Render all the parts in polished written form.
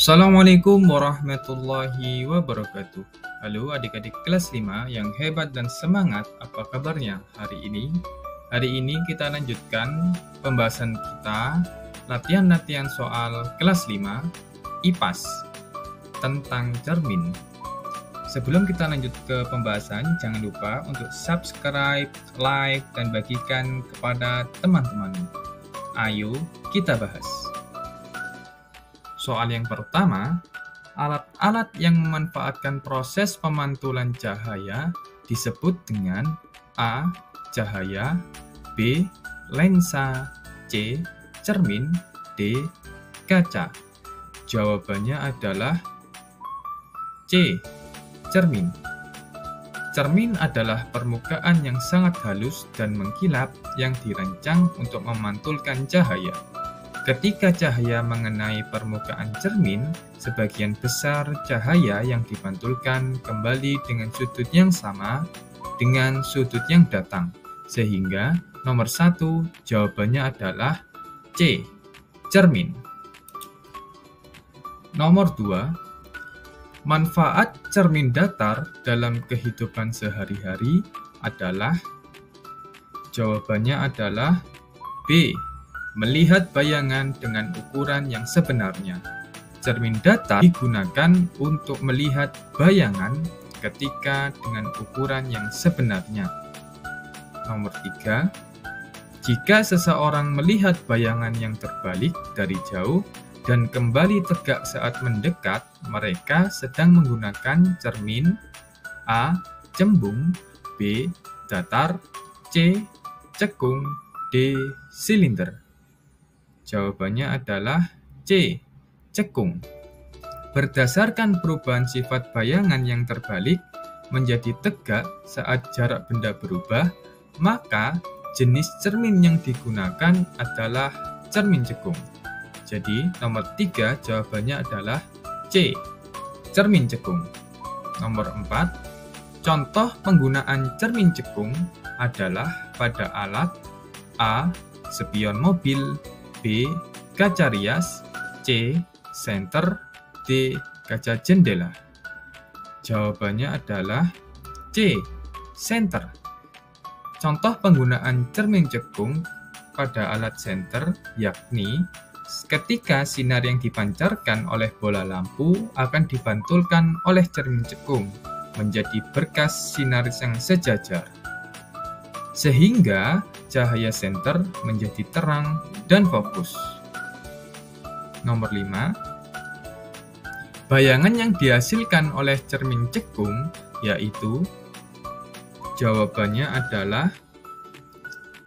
Assalamualaikum warahmatullahi wabarakatuh. Halo adik-adik kelas 5 yang hebat dan semangat, apa kabarnya hari ini? Hari ini kita lanjutkan pembahasan kita latihan-latihan soal kelas 5 IPAS tentang cermin. Sebelum kita lanjut ke pembahasan, jangan lupa untuk subscribe, like, dan bagikan kepada teman-teman. Ayo kita bahas. Soal yang pertama, alat-alat yang memanfaatkan proses pemantulan cahaya disebut dengan A. Cahaya, B. Lensa, C. Cermin, D. Kaca. Jawabannya adalah C. Cermin. Cermin adalah permukaan yang sangat halus dan mengkilap yang dirancang untuk memantulkan cahaya. Ketika cahaya mengenai permukaan cermin, sebagian besar cahaya yang dipantulkan kembali dengan sudut yang sama dengan sudut yang datang. Sehingga nomor 1 jawabannya adalah C. Cermin. Nomor 2, manfaat cermin datar dalam kehidupan sehari-hari adalah, jawabannya adalah B. Melihat bayangan dengan ukuran yang sebenarnya. Cermin datar digunakan untuk melihat bayangan ketika dengan ukuran yang sebenarnya. Nomor 3, jika seseorang melihat bayangan yang terbalik dari jauh dan kembali tegak saat mendekat, mereka sedang menggunakan cermin A. Cembung, B. Datar, C. Cekung, D. Silinder. Jawabannya adalah C. Cekung. Berdasarkan perubahan sifat bayangan yang terbalik menjadi tegak saat jarak benda berubah, maka jenis cermin yang digunakan adalah cermin cekung. Jadi, nomor 3 jawabannya adalah C. Cermin cekung. Nomor 4, contoh penggunaan cermin cekung adalah pada alat A. Spion mobil, B. Kaca rias, C. Senter, D. Kaca jendela. Jawabannya adalah C. Senter. Contoh penggunaan cermin cekung pada alat senter yakni ketika sinar yang dipancarkan oleh bola lampu akan dipantulkan oleh cermin cekung menjadi berkas sinar yang sejajar, sehingga cahaya senter menjadi terang dan fokus. Nomor 5, bayangan yang dihasilkan oleh cermin cekung yaitu, jawabannya adalah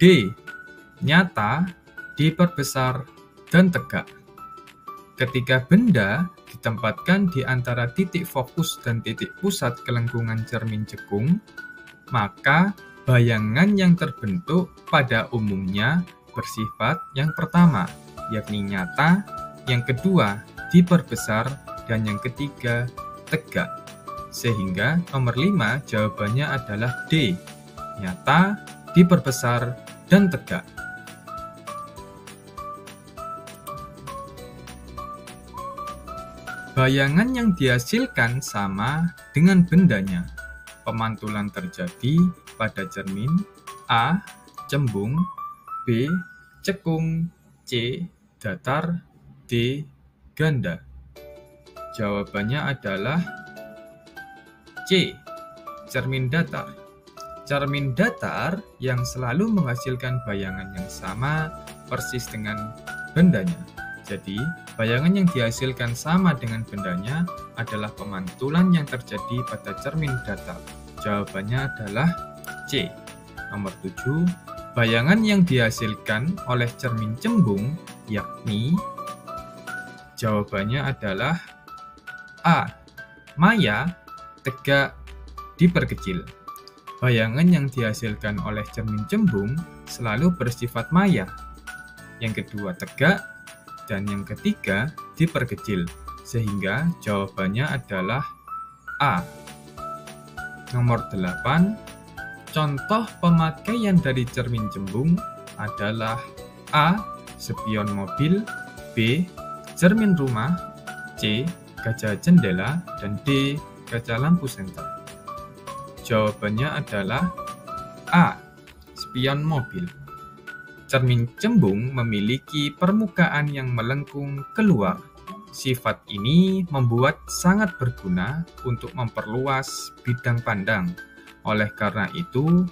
D. Nyata, diperbesar, dan tegak. Ketika benda ditempatkan di antara titik fokus dan titik pusat kelengkungan cermin cekung, maka bayangan yang terbentuk pada umumnya bersifat yang pertama, yakni nyata, yang kedua diperbesar, dan yang ketiga tegak. Sehingga nomor 5 jawabannya adalah D. Nyata, diperbesar, dan tegak. Bayangan yang dihasilkan sama dengan bendanya. Pemantulan terjadi pada cermin A. Cembung, B. Cekung, C. Datar, D. Ganda. Jawabannya adalah C. Cermin datar. Cermin datar yang selalu menghasilkan bayangan yang sama persis dengan bendanya. Jadi, bayangan yang dihasilkan sama dengan bendanya adalah pemantulan yang terjadi pada cermin datar. Jawabannya adalah C. Nomor 7, bayangan yang dihasilkan oleh cermin cembung yakni, jawabannya adalah A. Maya, tegak, diperkecil. Bayangan yang dihasilkan oleh cermin cembung selalu bersifat maya. Yang kedua tegak, dan yang ketiga diperkecil. Sehingga jawabannya adalah A. Nomor 8, contoh pemakaian dari cermin cembung adalah A. Spion mobil, B. Cermin rumah, C. Kaca jendela, dan D. Kaca lampu senter. Jawabannya adalah A. Spion mobil. Cermin cembung memiliki permukaan yang melengkung keluar. Sifat ini membuat sangat berguna untuk memperluas bidang pandang. Oleh karena itu,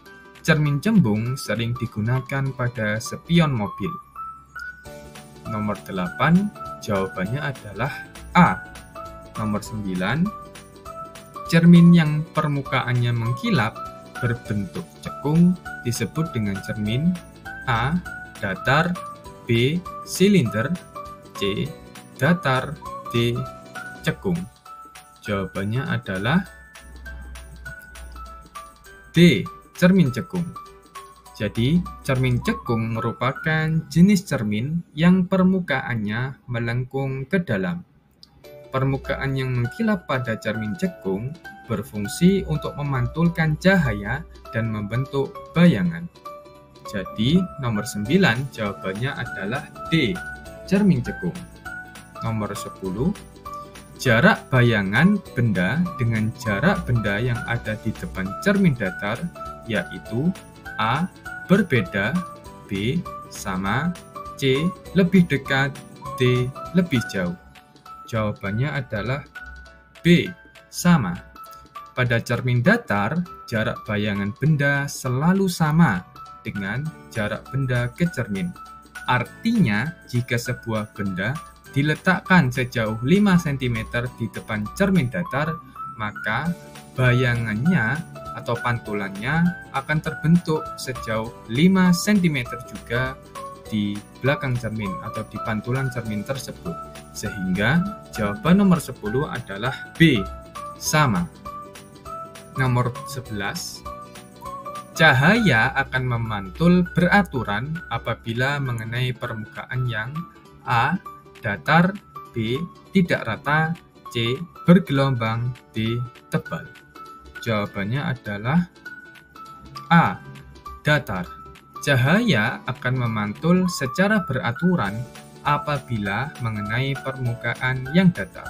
cermin cembung sering digunakan pada spion mobil. Nomor 8, jawabannya adalah A. Nomor 9, cermin yang permukaannya mengkilap berbentuk cekung disebut dengan cermin A. Datar, B. Silinder, C. Datar, D. Cekung. Jawabannya adalah D. Cermin cekung. Jadi, cermin cekung merupakan jenis cermin yang permukaannya melengkung ke dalam. Permukaan yang mengkilap pada cermin cekung berfungsi untuk memantulkan cahaya dan membentuk bayangan. Jadi, nomor 9 jawabannya adalah D. Cermin cekung. Nomor 10, jarak bayangan benda dengan jarak benda yang ada di depan cermin datar, yaitu A. Berbeda, B. Sama, C. Lebih dekat, D. Lebih jauh. Jawabannya adalah B. Sama. Pada cermin datar, jarak bayangan benda selalu sama dengan jarak benda ke cermin. Artinya, jika sebuah benda diletakkan sejauh 5 cm di depan cermin datar, maka bayangannya atau pantulannya akan terbentuk sejauh 5 cm juga di belakang cermin atau di pantulan cermin tersebut. Sehingga jawaban nomor 10 adalah B. Sama. Nomor 11, cahaya akan memantul beraturan apabila mengenai permukaan yang A. Datar, B. Tidak rata, C. Bergelombang, D. Tebal. Jawabannya adalah A. Datar. Cahaya akan memantul secara beraturan apabila mengenai permukaan yang datar.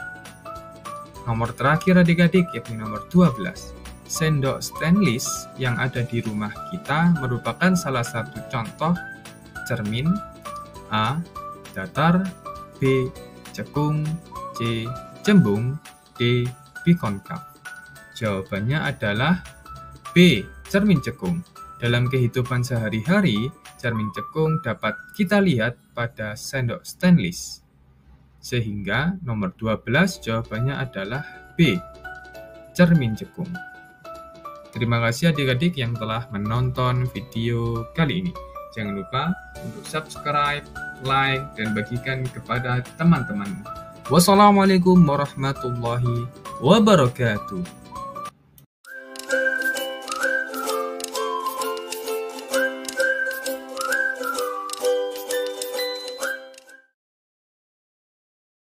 Nomor terakhir adik-adik, yakni nomor 12. Sendok stainless yang ada di rumah kita merupakan salah satu contoh cermin A. Datar, B. Cekung, C. Cembung, D. Bikonkav. Jawabannya adalah B. Cermin cekung. Dalam kehidupan sehari-hari, cermin cekung dapat kita lihat pada sendok stainless. Sehingga nomor 12 jawabannya adalah B. Cermin cekung. Terima kasih adik-adik yang telah menonton video kali ini. Jangan lupa untuk subscribe, like, dan bagikan kepada teman-teman. Wassalamualaikum warahmatullahi wabarakatuh.